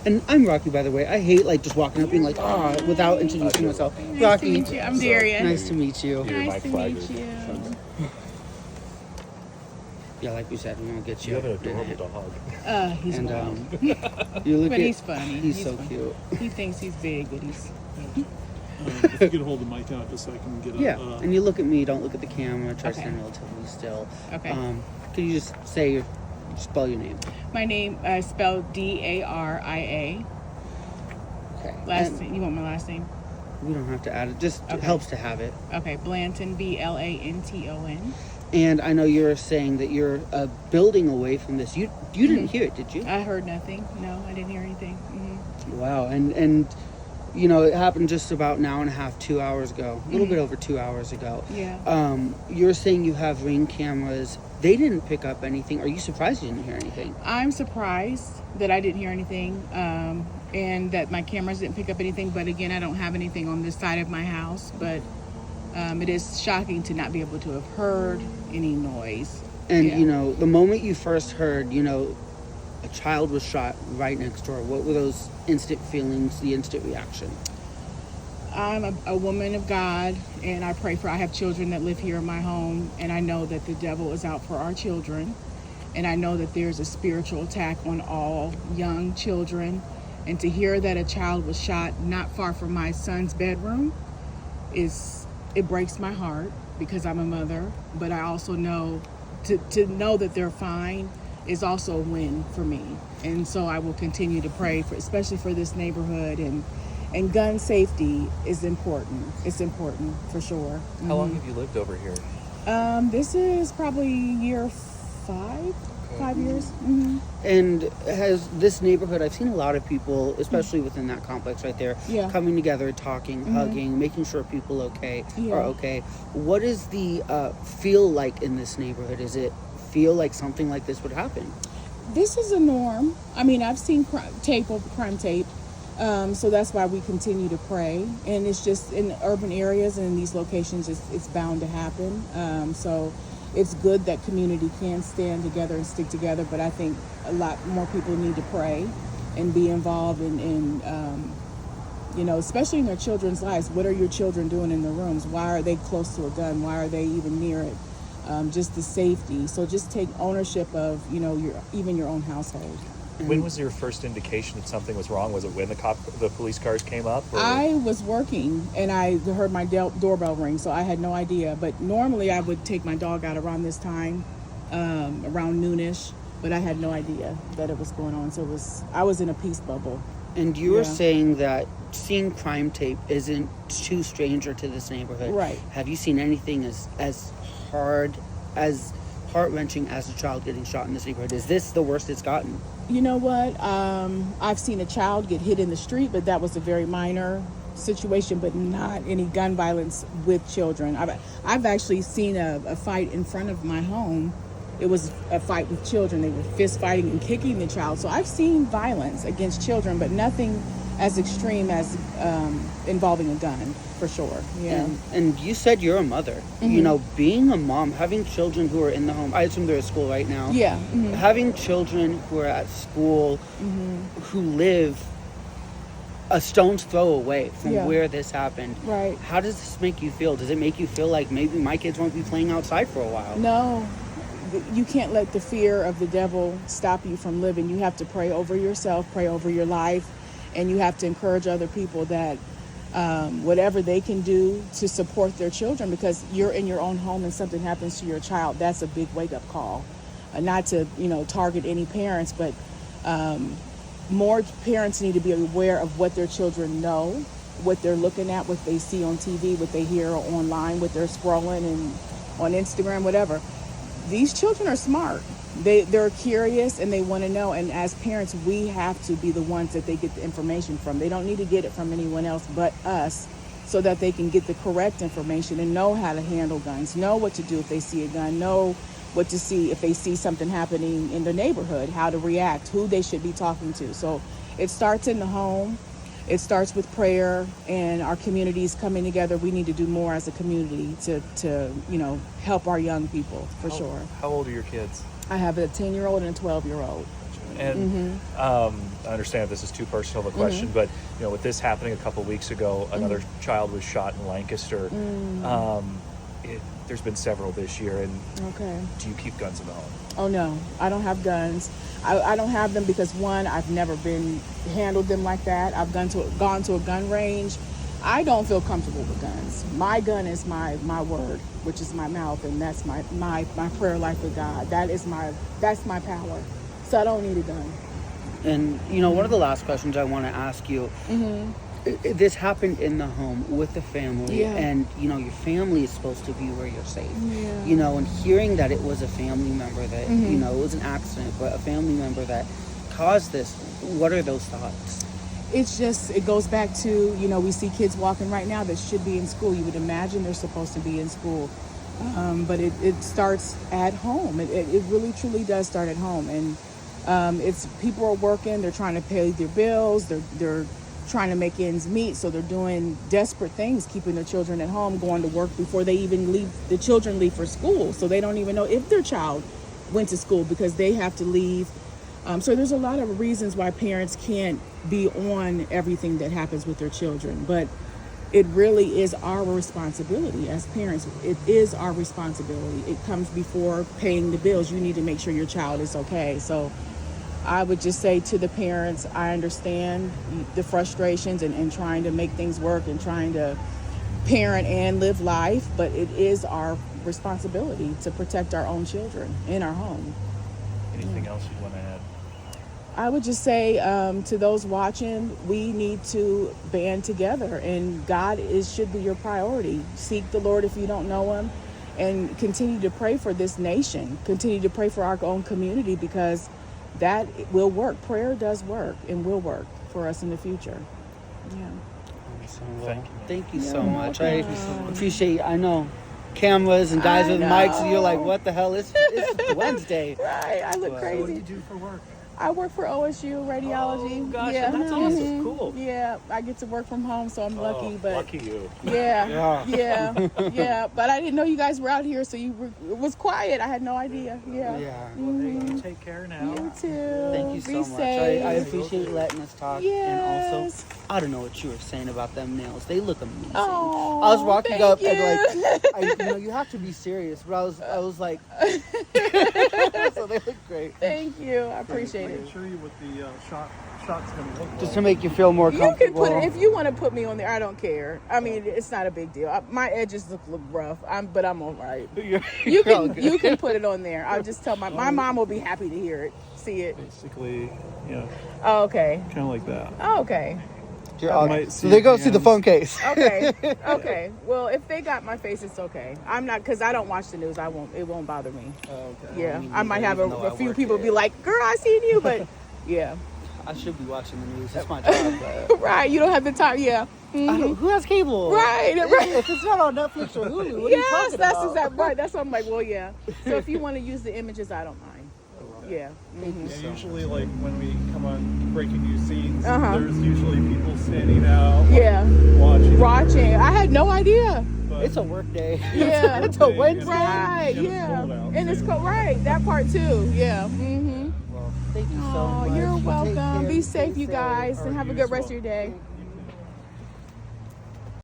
And I'm Rocky, by the way. I hate like just walking up being like, without introducing myself. Rocky. Nice to meet you. I'm Daria. Nice to meet you. Nice to meet you. Yeah, like we said, we won't get you. You have an adorable dog. He's And wild. you look But at, he's funny. He's so funny. cute. He thinks he's big, but he's. If you could hold the mic out just so I can get Yeah, and you look at me. Don't look at the camera. Try to Okay. stand relatively still. Okay. Can you just spell your name? My name spelled Daria. Okay. Last And name. You want my last name? we don't have to add it. Just Okay. helps to have it. Okay, Blanton, Blanton. And I know you're saying that you're building away from this. You didn't hear it, did you? I heard nothing. No, I didn't hear anything. Wow. And you know, it happened just about an hour and a half, 2 hours ago. A little bit over 2 hours ago. Yeah. You're saying you have Ring cameras. They didn't pick up anything. Are you surprised you didn't hear anything? I'm surprised that I didn't hear anything, and that my cameras didn't pick up anything. But again, I don't have anything on this side of my house. But it is shocking to not be able to have heard any noise. And Yeah. you know, the moment you first heard, you know, a child was shot right next door, what were those instant feelings, the instant reaction? I'm a woman of God, and I have children that live here in my home, and I know that the devil is out for our children, and I know that there's a spiritual attack on all young children, and to hear that a child was shot not far from my son's bedroom it breaks my heart because I'm a mother, but I also know to know that they're fine is also a win for me. And so I will continue to pray for, especially for this neighborhood, and gun safety is important. It's important for sure. How long have you lived over here? This is probably year 5 years. And has this neighborhood, I've seen a lot of people, especially within that complex right there, Yeah. coming together, talking, hugging, making sure people are okay. What is the feel like in this neighborhood? Is it feel like something like this would happen? This is a norm. I mean, I've seen crime tape. So that's why we continue to pray. And it's just in urban areas and in these locations, it's bound to happen. So it's good that community can stand together and stick together. But I think a lot more people need to pray and be involved in you know, especially in their children's lives. What are your children doing in their rooms? Why are they close to a gun? Why are they even near it? Just the safety. So just take ownership of, you know, your own household. When was your first indication that something was wrong? Was it when the police cars came up? Or? I was working and I heard my doorbell ring, so I had no idea. But normally I would take my dog out around this time, around noonish, but I had no idea that it was going on. So I was in a peace bubble. And you were Yeah. saying that seeing crime tape isn't too stranger to this neighborhood. Right. Have you seen anything as heart-wrenching as a child getting shot in this neighborhood? Is this the worst it's gotten? You know what? I've seen a child get hit in the street, but that was a very minor situation, but not any gun violence with children. I've actually seen a fight in front of my home. It was a fight with children. They were fist fighting and kicking the child. So I've seen violence against children, but nothing as extreme as involving a gun, for sure. Yeah. And you said you're a mother. You know, being a mom, having children who are in the home, I assume they're at school right now. Yeah. Having children who are at school, who live a stone's throw away from Yeah. where this happened. Right. How does this make you feel? Does it make you feel like maybe my kids won't be playing outside for a while? No, you can't let the fear of the devil stop you from living. You have to pray over yourself, pray over your life, and you have to encourage other people that whatever they can do to support their children, because you're in your own home and something happens to your child, that's a big wake-up call. Not to, you know, target any parents, but more parents need to be aware of what their children know, what they're looking at, what they see on TV, what they hear online, what they're scrolling and on Instagram, whatever. These children are smart. They're curious and they want to know. And as parents, we have to be the ones that they get the information from. They don't need to get it from anyone else but us, so that they can get the correct information and know how to handle guns, know what to do if they see a gun, know what to see if they see something happening in their neighborhood, how to react, who they should be talking to. So it starts in the home. It starts with prayer and our communities coming together. We need to do more as a community to you know, help our young people, for sure. How old are your kids? I have a 10-year-old and a 12-year-old. And I understand this is too personal of a question, but with this happening a couple weeks ago, another child was shot in Lancaster. There's been several this year, and do you keep guns in the home? Oh no, I don't have guns. I don't have them because one, I've never handled them like that. I've gone to a gun range. I don't feel comfortable with guns. My gun is my word, which is my mouth, and that's my prayer life with God. That's my power. So I don't need a gun. And one of the last questions I want to ask you. This happened in the home with the family, and your family is supposed to be where you're safe. And hearing that it was a family member that it was an accident, but a family member that caused this, what are those thoughts? It goes back to, we see kids walking right now that should be in school. You would imagine they're supposed to be in school, but it starts at home. It really truly does start at home, and it's people are working, they're trying to pay their bills, they're trying to make ends meet, so they're doing desperate things, keeping their children at home, going to work before they even leave. The children leave for school, so they don't even know if their child went to school because they have to leave. So there's a lot of reasons why parents can't be on everything that happens with their children, but it really is our responsibility as parents. It is our responsibility. It comes before paying the bills. You need to make sure your child is okay. So I would just say to the parents, I understand the frustrations and trying to make things work and trying to parent and live life, but it is our responsibility to protect our own children in our home. Anything else you want to add? I would just say to those watching, we need to band together, and God should be your priority. Seek the Lord if you don't know him, and continue to pray for this nation. Continue to pray for our own community, because that will work. Prayer does work and will work for us in the future. Yeah. Awesome. Well, Thank you. thank you so You're much. welcome. I appreciate. I know cameras and guys I with mics, and you're know. like, what the hell? It's Wednesday. Right. I look Well, crazy. What do you do for work? I work for OSU Radiology. Oh, gosh, yeah. that's awesome. Mhm. Cool. Yeah, I get to work from home, so I'm lucky. But Lucky you. yeah. But I didn't know you guys were out here, so it was quiet. I had no idea. Yeah. Yeah. Well, you take care now. You too. Thank you Be so much. safe. I appreciate you letting us talk. And Yes. also, I don't know what you were saying about them nails. They look amazing. Oh, I was walking thank up you. and you have to be serious, but I was like, so they look great. Thank you. I appreciate I it. can show you what the shot's going to look like. Just to make you feel more You can comfortable. put it if you want to put me on there. I don't care. I mean, it's not a big deal. My edges look rough. But I'm all right. You're all good. You can put it on there. I'll just tell my mom will be happy to hear it, see it. Basically, Oh, okay. kind of like that. Oh, okay. You're all might good. see So they at go the see the end. phone case. Okay. Okay. Well, if they got my face, it's okay. I'm not, because I don't watch the news. It won't bother me. Okay. Yeah. Me I might neither, have even though a I few work people it. be like, "Girl, I seen you," but yeah. I should be watching the news. It's my job. But Right. You don't have the time. Yeah. who has cable? Right. If it's not on Netflix or Hulu, what are you Yes, talking that's about? exactly right. That's what I'm like. Well, yeah. So if you want to use the images, I don't mind. Yeah. And usually, like when we come on breaking news scenes, Uh-huh. there's usually people standing out, Yeah. watching. Watching. I had no idea. But It's a work day. Yeah. It's a Wednesday. Right. And it's Yeah. cold out, And it's too. cold. Right. That part too. Yeah. Mm-hmm. Well, thank you so Oh, much. you're You take welcome. care. Be You safe, stay you guys, and Alright, have a you good as rest of well. your day.